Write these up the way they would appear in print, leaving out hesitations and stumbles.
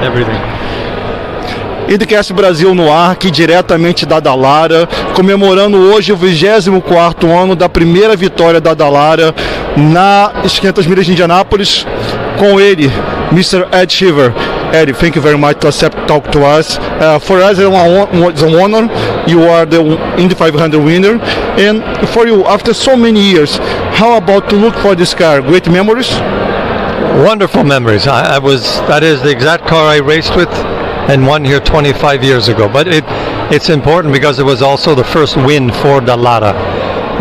everything. IndyCast Brasil no ar, aqui diretamente da Dallara, comemorando hoje o 24º ano da primeira vitória da Dallara nas 500 milhas de Indianápolis, com ele, Mr. Ed Cheever. Ed, thank you very much to accept talk to us. For us, it's an honor. You are the Indy 500 winner, and for you, after so many years, how about to look for this car? Great memories? Wonderful memories. That is the exact car I raced with and won here 25 years ago. But it's important because it was also the first win for Dallara,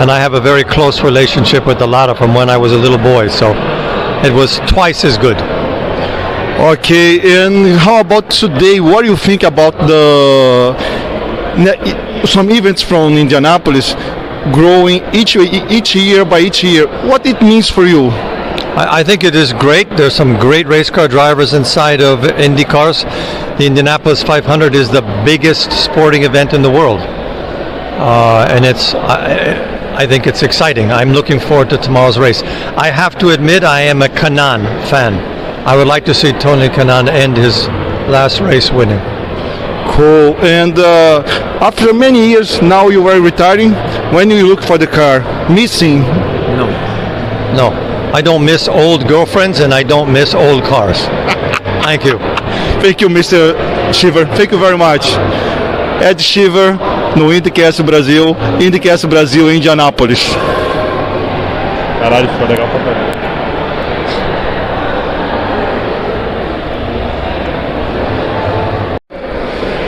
and I have a very close relationship with Dallara from when I was a little boy, so it was twice as good. Okay, and how about today? What do you think about some events from Indianapolis growing each year by each year? What it means for you? I think it is great. There's some great race car drivers inside of Indy cars. The Indianapolis 500 is the biggest sporting event in the world, and I think it's exciting. I'm looking forward to tomorrow's race. I have to admit I am a Kanaan fan. I would like to see Tony Kanaan end his last race winning. Cool. And after many years, now you are retiring. When you look for the car, missing? No. I don't miss old girlfriends and I don't miss old cars. Thank you. Thank you, Mr. Cheever. Thank you very much. Ed Cheever no IndyCast Brasil. IndyCast Brasil em Indianápolis. Caralho, ficou legal pra caramba.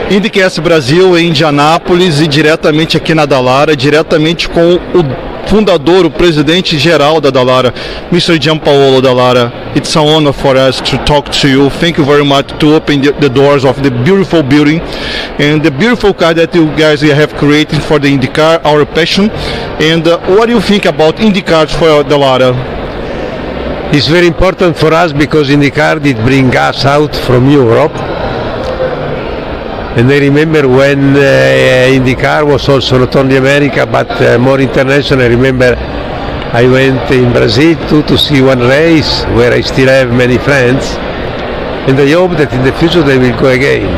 IndyCast Brasil em Indianápolis e diretamente aqui na Dallara, diretamente com o fundador, o presidente geral da Dallara, Mr. GianPaolo Dallara. It's an honor for us to talk to you. Thank you very much to open the doors of the beautiful building and the beautiful car that you guys have created for the IndyCar, our passion. And what do you think about IndyCars for Dallara? It's very important for us because IndyCar did bring us out from Europe. And I remember when IndyCar was also not only America but more international. I remember I went in Brazil to see one race where I still have many friends, and I hope that in the future they will go again.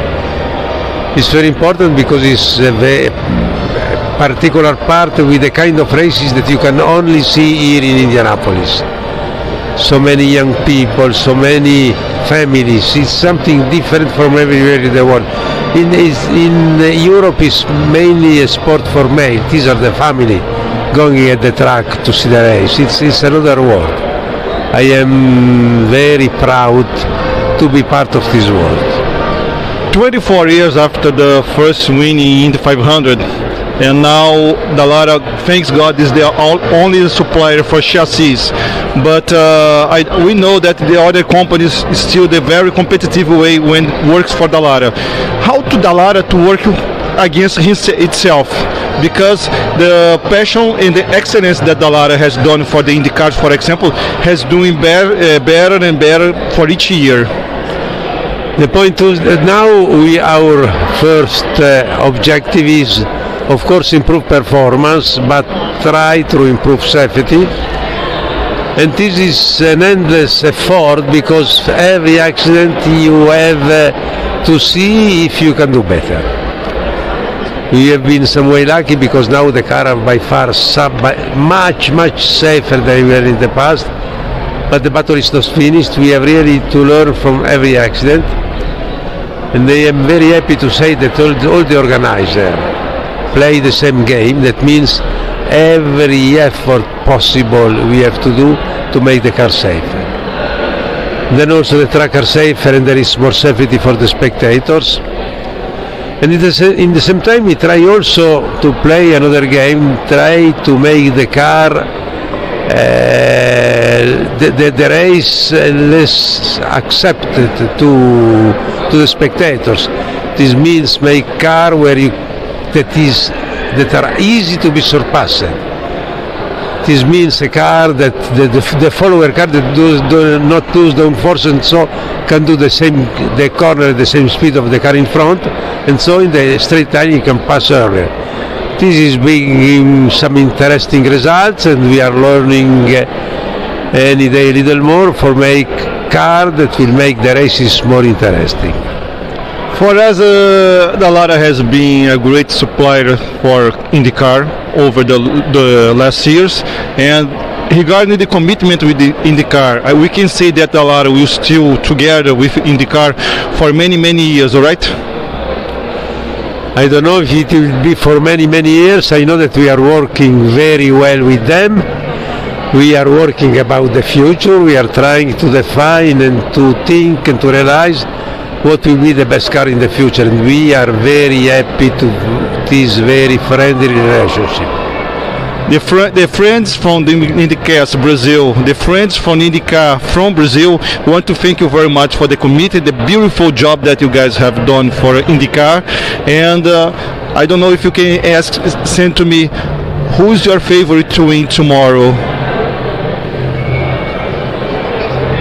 It's very important because it's a very particular part with the kind of races that you can only see here in Indianapolis. So many young people, so many families. It's something different from everywhere in the world. In Europe, it's mainly a sport for male. These are the family going at the track to see the race. It's another world. I am very proud to be part of this world. 24 years after the first win in the 500, and now Dallara, thanks God, is the only supplier for chassis. But we know that the other companies is still the very competitive way when it works for Dallara. How to Dallara to work against itself? Because the passion and the excellence that Dallara has done for the IndyCars, for example, has doing better and better for each year. The point is that now our first objective is, of course, improve performance, but try to improve safety. And this is an endless effort because every accident you have to see if you can do better. We have been some way lucky because now the car are by far much safer than they were in the past. But the battle is not finished. We have really to learn from every accident. And I am very happy to say that all the organizers play the same game. That means every effort possible we have to do to make the car safer. Then also the track are safer and there is more safety for the spectators. And in the same time we try also to play another game, try to make the car, the race less accepted to the spectators. This means make car that are easy to be surpassed. This means a car that the follower car that do not lose downforce and so can do the corner at the same speed of the car in front, and so in the straight line you can pass earlier. This is bringing some interesting results, and we are learning any day a little more for make car that will make the races more interesting. For us, Dallara has been a great supplier for IndyCar over the last years, and regarding the commitment with the IndyCar, we can say that Dallara will still together with IndyCar for many years, all right? I don't know if it will be for many years. I know that we are working very well with them. We are working about the future. We are trying to define and to think and to realize what will be the best car in the future. And we are very happy to this very friendly relationship. The friends from the IndyCast Brasil, the friends from IndyCar from Brazil, want to thank you very much for the commitment, the beautiful job that you guys have done for IndyCar. And I don't know if you can send to me, who's your favorite to win tomorrow?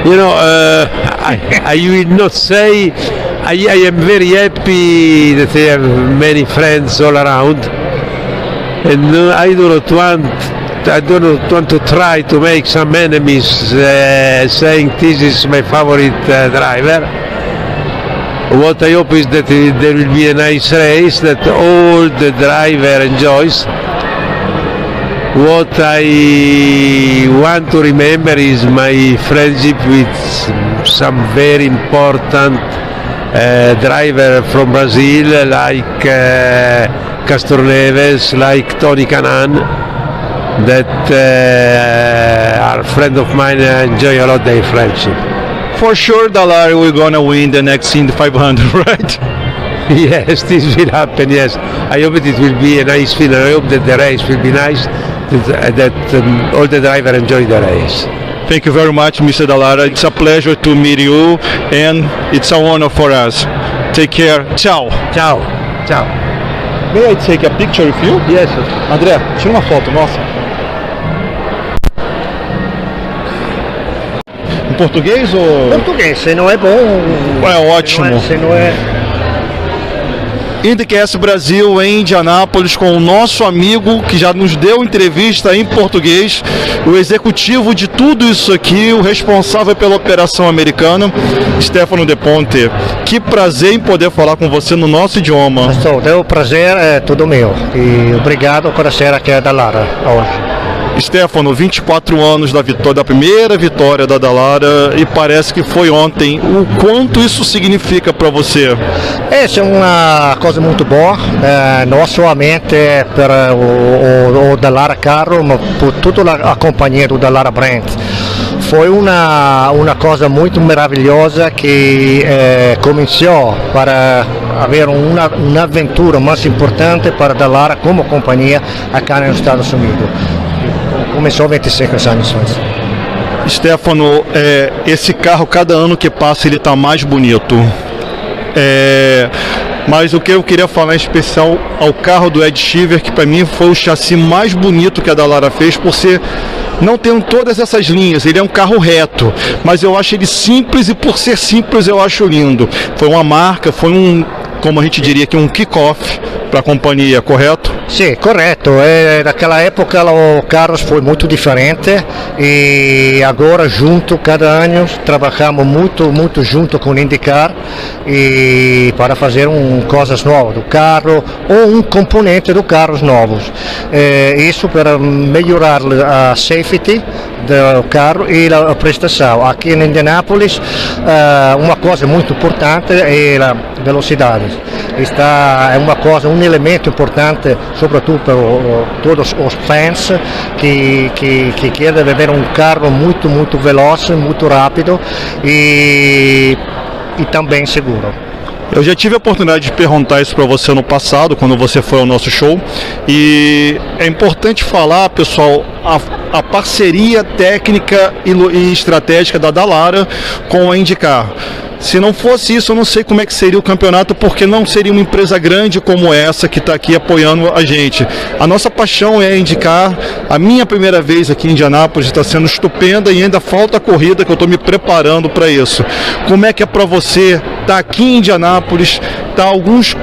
You know, I will not say. I am very happy that I have many friends all around, and I do not want to try to make some enemies saying this is my favorite driver. What I hope is that there will be a nice race that all the driver enjoys. What I want to remember is my friendship with some very important driver from Brazil, like Castroneves, like Tony Canan, that are friends of mine. I enjoy a lot their friendship. For sure, Dallara, we're gonna win the next Indy 500, right? Yes, this will happen, yes. I hope it will be a nice finish. I hope that the race will be nice, that all the drivers enjoy the race. Thank you very much, Mr. Dallara. It's a pleasure to meet you, and it's an honor for us. Take care. Ciao. Ciao. Ciao. May I take a picture with you? Yes. André, tira uma foto nossa. Em português ou... Português, se não é bom... É ótimo. Se não é... IndyCast Brasil em Indianápolis com o nosso amigo que já nos deu entrevista em português, o executivo de tudo isso aqui, o responsável pela operação americana, Stefano de Ponti. Que prazer em poder falar com você no nosso idioma. O prazer é todo meu e obrigado por ser aqui a Dallara hoje. Stefano, 24 anos da vitória, da primeira vitória da Dallara, e parece que foi ontem. O quanto isso significa para você? Essa é uma coisa muito boa, não somente para o Dallara carro, mas por toda a companhia do Dallara Brand. Foi uma coisa muito maravilhosa que começou para haver uma aventura mais importante para a Dallara como companhia aqui nos Estados Unidos. Começou 25 anos antes. Stefano, esse carro, cada ano que passa, ele está mais bonito. Mas o que eu queria falar em especial ao carro do Cheever, que para mim foi o chassi mais bonito que a Dallara fez, por ser, não tendo todas essas linhas. Ele é um carro reto, mas eu acho ele simples, e por ser simples eu acho lindo. Foi uma marca, foi como a gente diria aqui, um kick-off para a companhia, correto? Sim, correto. Naquela época o carro foi muito diferente e agora cada ano trabalhamos muito junto com o IndyCar e para fazer coisas novas do carro ou um componente do carro novos. Isso para melhorar a safety do carro e a prestação. Aqui em Indianápolis, uma coisa muito importante é a velocidade. Esta é um elemento importante, sobretudo para todos os fãs que querem ver um carro muito veloz, muito rápido e também seguro. Eu já tive a oportunidade de perguntar isso para você no passado, quando você foi ao nosso show, e é importante falar, pessoal, a parceria técnica e estratégica da Dallara com a IndyCar. Se não fosse isso, eu não sei como é que seria o campeonato, porque não seria uma empresa grande como essa que está aqui apoiando a gente. A nossa paixão é IndyCar. A minha primeira vez aqui em Indianápolis está sendo estupenda e ainda falta a corrida, que eu estou me preparando para isso. Como é que é para você estar aqui em Indianápolis, estar alguns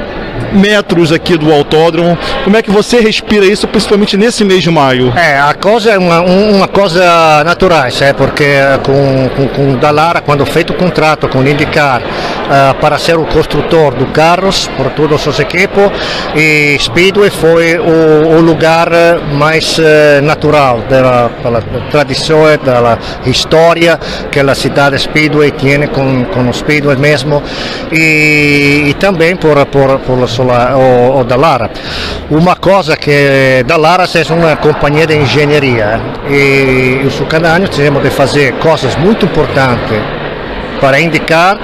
metros aqui do autódromo. Como é que você respira isso, principalmente nesse mês de maio? A coisa é uma coisa natural, porque com o Dallara, quando feito o contrato com o IndyCar para ser o construtor dos carros por todos os equipos, e Speedway foi o lugar mais natural da tradição, da história que a cidade Speedway tem com o Speedway mesmo, e também por o Dallara. Uma coisa que Dallara é uma companhia de engenharia, e os cada ano temos de fazer coisas muito importantes para indicar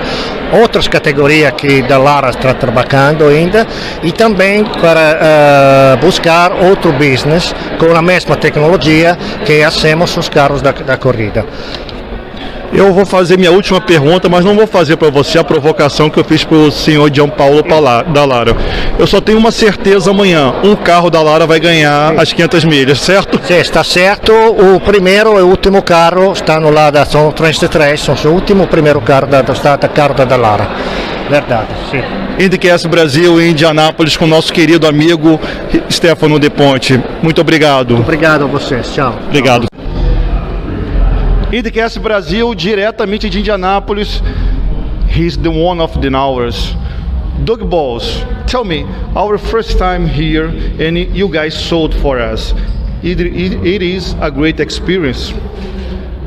outras categorias que Dallara está trabalhando ainda, e também para buscar outro business com a mesma tecnologia que hacemos os carros da corrida. Eu vou fazer minha última pergunta, mas não vou fazer para você a provocação que eu fiz para o senhor GianPaolo Dallara. Eu só tenho uma certeza amanhã: um carro Dallara vai ganhar as 500 milhas, certo? Sim, está certo. O primeiro e o último carro estão lá, são 33, são o último primeiro carro da Dallara. Verdade, sim. IndyCast Brasil em Indianápolis com nosso querido amigo Stefano de Ponti. Muito obrigado. Muito obrigado a vocês. Tchau. Obrigado. IndyCast Brasil, diretamente de Indianápolis. He's the one of the ours. Doug Boles, tell me, our first time here and you guys sold for us. It is a great experience.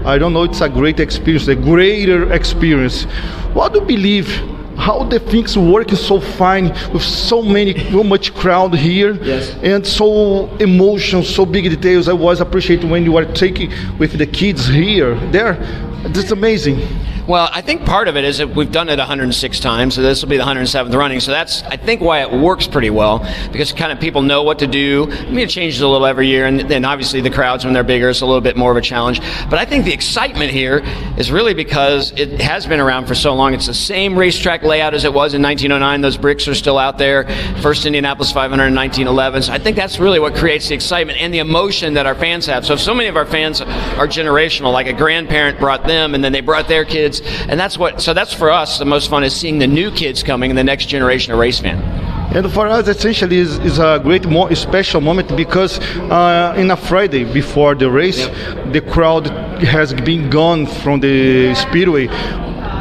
I don't know, it's a great experience, a greater experience. What do you believe? How the things work so fine with so much crowd here, yes, and so emotion, so big details. I was appreciating when you are taking with the kids here. That's amazing. Well, I think part of it is that we've done it 106 times, so this will be the 107th running. So that's, I think, why it works pretty well, because kind of people know what to do. I mean, it changes a little every year, and then obviously the crowds, when they're bigger, it's a little bit more of a challenge. But I think the excitement here is really because it has been around for so long. It's the same racetrack layout as it was in 1909. Those bricks are still out there. First Indianapolis 500 in 1911. So I think that's really what creates the excitement and the emotion that our fans have. So many of our fans are generational, like a grandparent brought them, and then they brought their kids. And that's for us, the most fun is seeing the new kids coming and the next generation of race fan. And for us, essentially, is a great, special moment because in a Friday before the race, the crowd has been gone from the Speedway.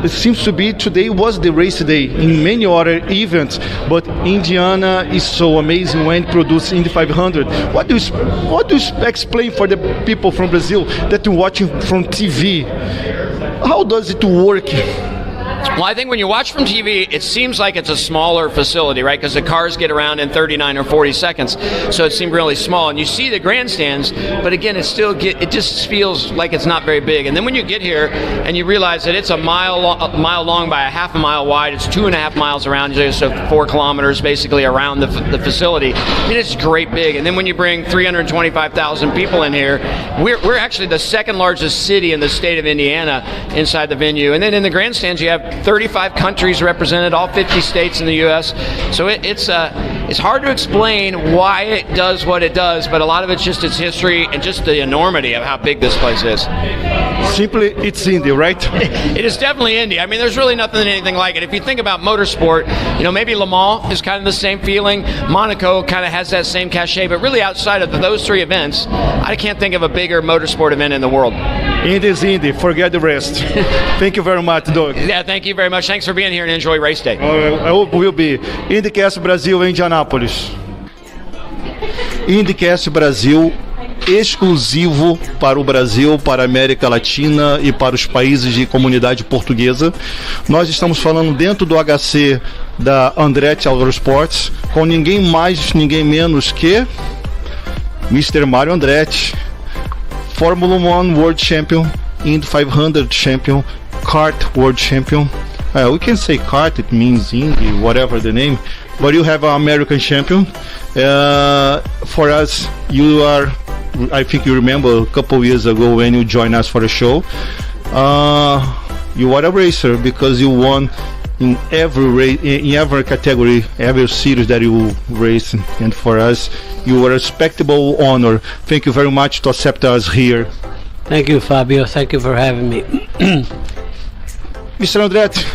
It seems to be today was the race day in many other events, but Indiana is so amazing when it produces Indy 500. What do you explain for the people from Brazil that you're watching from TV? How does it work? Well, I think when you watch from TV, it seems like it's a smaller facility, right? Because the cars get around in 39 or 40 seconds, so it seemed really small. And you see the grandstands, but again, it just feels like it's not very big. And then when you get here and you realize that it's a mile long by a half a mile wide, it's 2.5 miles around, so 4 kilometers basically around the facility. I mean, it's great big. And then when you bring 325,000 people in here, we're actually the second largest city in the state of Indiana inside the venue. And then in the grandstands, you have 35 countries represented, all 50 states in the U.S. So it's hard to explain why it does what it does, but a lot of it's just its history and just the enormity of how big this place is. Simply, it's Indy, right? It is definitely Indy. I mean, there's really anything like it. If you think about motorsport, maybe Le Mans is kind of the same feeling. Monaco kind of has that same cachet, but really outside of those 3 events, I can't think of a bigger motorsport event in the world. Indy is Indy. Forget the rest. Thank you very much, Doug. Yeah, thank you very much. Thanks for being here and enjoy race day. I hope we'll be. IndyCast Brasil em Indianápolis. IndyCast Brasil exclusivo para o Brasil, para a América Latina e para os países de comunidade portuguesa. Nós estamos falando dentro do HC da Andretti Autosports com ninguém mais, ninguém menos que Mr. Mario Andretti, Formula 1 World Champion, Indy 500 Champion, Kart World Champion. We can say kart, it means Indy, whatever the name, but you have an American champion. For us, you are, I think you remember a couple years ago when you joined us for a show. You are a racer because you won in every race, in every category, every series that you race, and for us, you were a respectable honor. Thank you very much to accept us here. Thank you, Fabio. Thank you for having me. Mr. Andretti,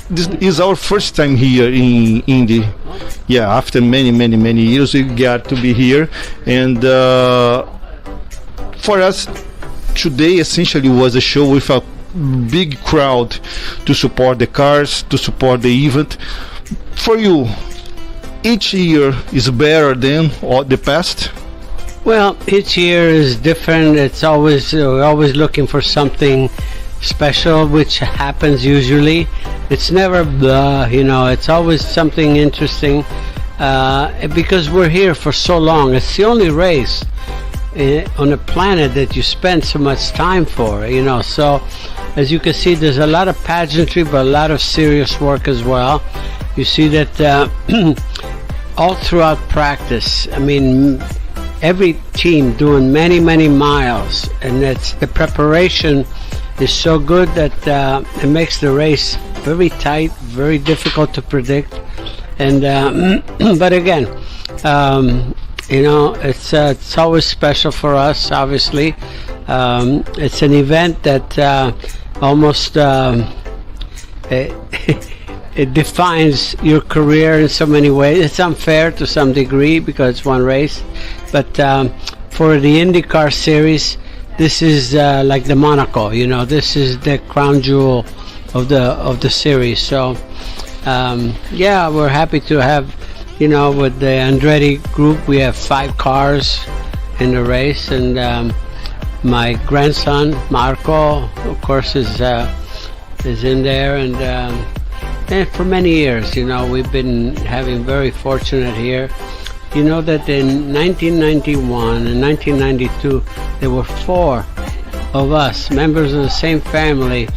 this is our first time here in Indy. after many years, we got to be here, and for us today essentially was a show with a big crowd to support the cars, to support the event. For you, each year is better than the past? Well, each year is different. It's always we're always looking for something special, which happens usually. It's never blah, it's always something interesting, because we're here for so long. It's the only race on the planet that you spend so much time for, so as you can see, there's a lot of pageantry, but a lot of serious work as well. You see that all throughout practice, every team doing many miles, and the preparation is so good that it makes the race very tight, very difficult to predict. And but again, it's always special for us. Obviously, it's an event that almost it defines your career in so many ways. It's unfair to some degree because it's one race, but for the IndyCar series, this is like the Monaco. This is the crown jewel of the series. So we're happy to have, with the Andretti group, we have 5 cars in the race, and my grandson Marco, of course, is in there, and for many years, we've been having very fortunate here. You know that in 1991 and 1992, there were 4 of us, members of the same family,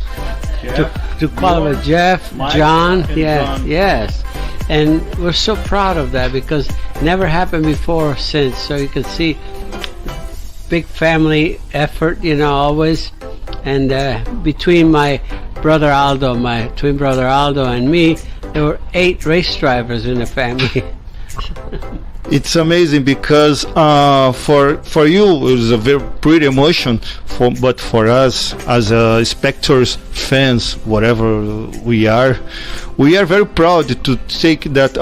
to qualify. Jeff, John, yes. And we're so proud of that because it never happened before or since. So you can see big family effort, always. And between my brother Aldo, my twin brother Aldo, and me, there were 8 race drivers in the family. It's amazing because for you it was a very pretty emotion, but for us as spectators, fans, whatever we are very proud to take that.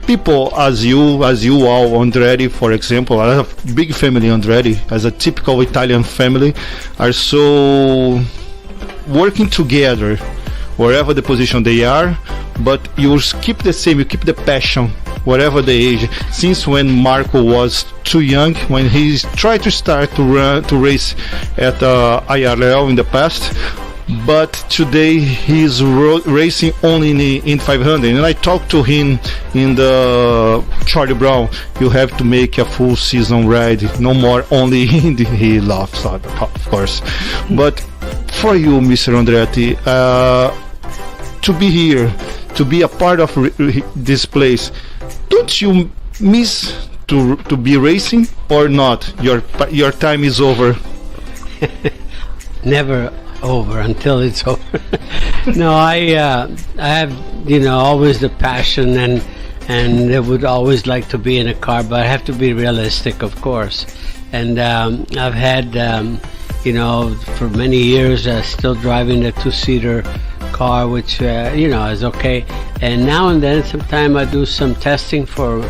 People as you all, Andretti, for example, I have a big family. Andretti, as a typical Italian family, are so working together wherever the position they are, but you keep the same, you keep the passion whatever the age. Since when Marco was too young, when he tried to start to race at IRL in the past, but today he's racing only in the Indy 500. And I talked to him in the Charlie Brown, you have to make a full season ride, no more only Indy. He laughs, of course. But for you, Mr. Andretti, to be here, to be a part of this place, don't you miss to be racing or not? Your time is over. Never over until it's over. No, I have always the passion and I would always like to be in a car, but I have to be realistic, of course. And I've had for many years still driving a 2-seater car, which is okay. And now and then, sometime I do some testing for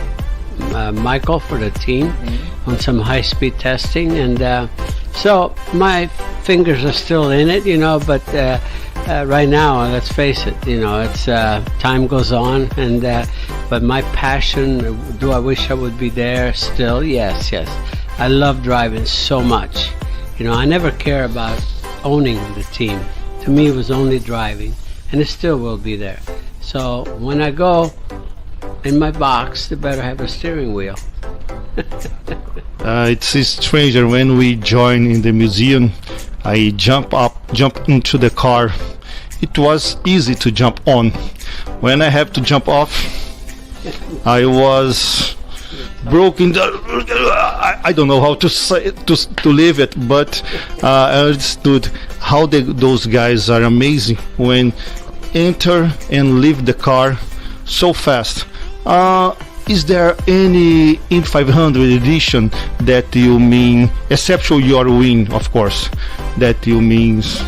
Michael, for the team, on some high-speed testing, and so my fingers are still in it, but right now, let's face it, it's time goes on, and but my passion, do I wish I would be there still? Yes. I love driving so much. I never care about owning the team. To me, it was only driving, and it still will be there. So when I go in my box, they better have a steering wheel. It's stranger when we join in the museum. I jump into the car. It was easy to jump on. When I have to jump off, I was broken. I don't know how to say to leave it, but I understood how those guys are amazing when enter and leave the car so fast. Is there any Indy 500 edition that you mean, except your win, of course, that you means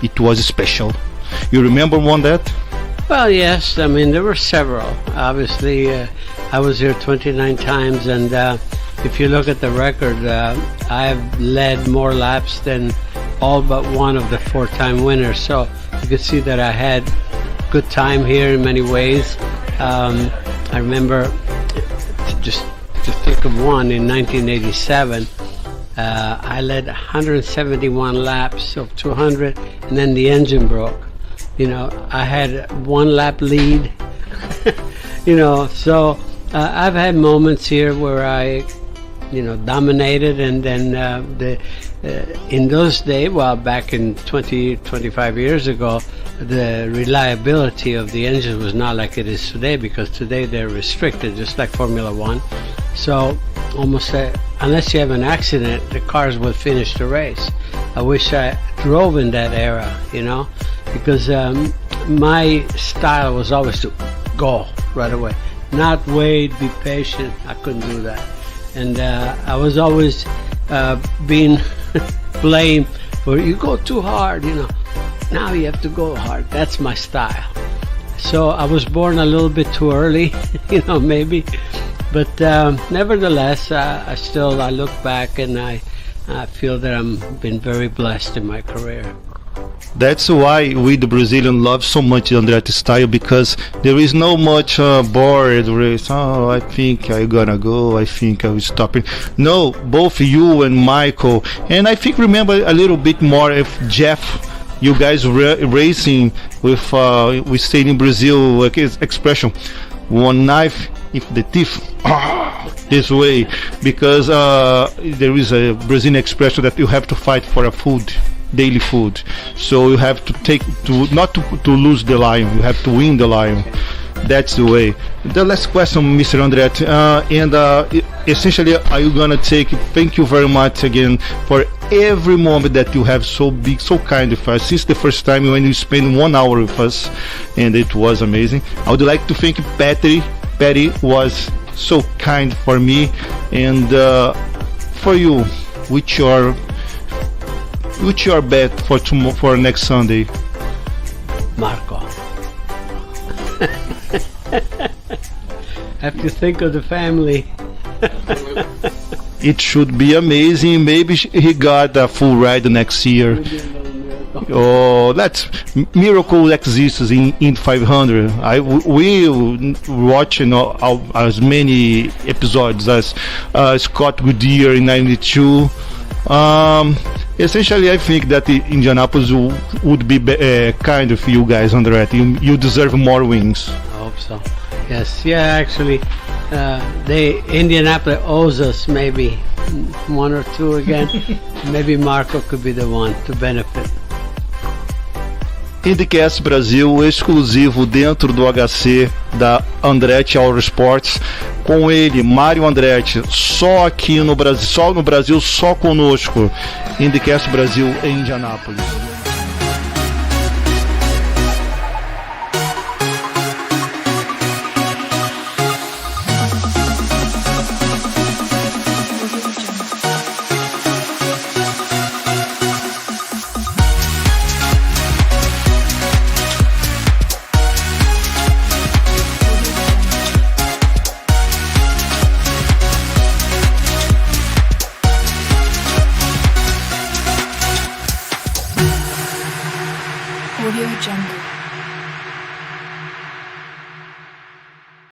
it was special? You remember one that? Well, yes. I mean, there were several. Obviously, I was here 29 times, and if you look at the record, I've led more laps than all but one of the 4-time winners. So you could see that I had good time here in many ways. I remember, just to think of one, in 1987, I led 171 laps of 200, and then the engine broke. You know, I had 1 lap lead. You know, so I've had moments here where I, dominated, and then in those days, well, back in 25 years ago, the reliability of the engine was not like it is today, because today they're restricted, just like Formula One. So almost unless you have an accident, the cars will finish the race. I wish I drove in that era, because my style was always to go right away, not wait, be patient. I couldn't do that, and I was always being blamed for, you go too hard, now you have to go hard. That's my style. So I was born a little bit too early, maybe, but nevertheless, I look back and I feel that I've been very blessed in my career. That's why we the Brazilian love so much Andretti style, because there is no much bored race. Oh, I think I'm gonna go, I think I will stop it. No, both you and Michael, and I think remember a little bit more if Jeff, you guys racing with we stayed in Brazil, expression, one knife if the teeth this way, because there is a Brazilian expression that you have to fight for a food, daily food. So you have to not to lose the lion, you have to win the lion. That's the way. The last question, Mr. Andretti, essentially, are you gonna thank you very much again for every moment that you have so big, so kind with us since the first time when you spent 1 hour with us, and it was amazing. I would like to thank Patty. Patty was so kind for me, and for you, which your bet for next Sunday? Marco. I have to think of the family. It should be amazing. Maybe he got a full ride next year. Oh, that's miracle exists in 500. We watch as many episodes as Scott Goodyear in 92. Essentially, I think that Indianapolis would be kind of you guys, Andretti. You deserve more wins. I hope so. Yes, yeah, actually, Indianapolis owes us maybe 1 or 2 again. Maybe Marco could be the one to benefit. IndyCast Brasil, exclusivo dentro do HC da Andretti Autosports, com ele, Mário Andretti, só aqui no Brasil, só conosco. IndyCast Brasil em Indianápolis. Audio Jungle.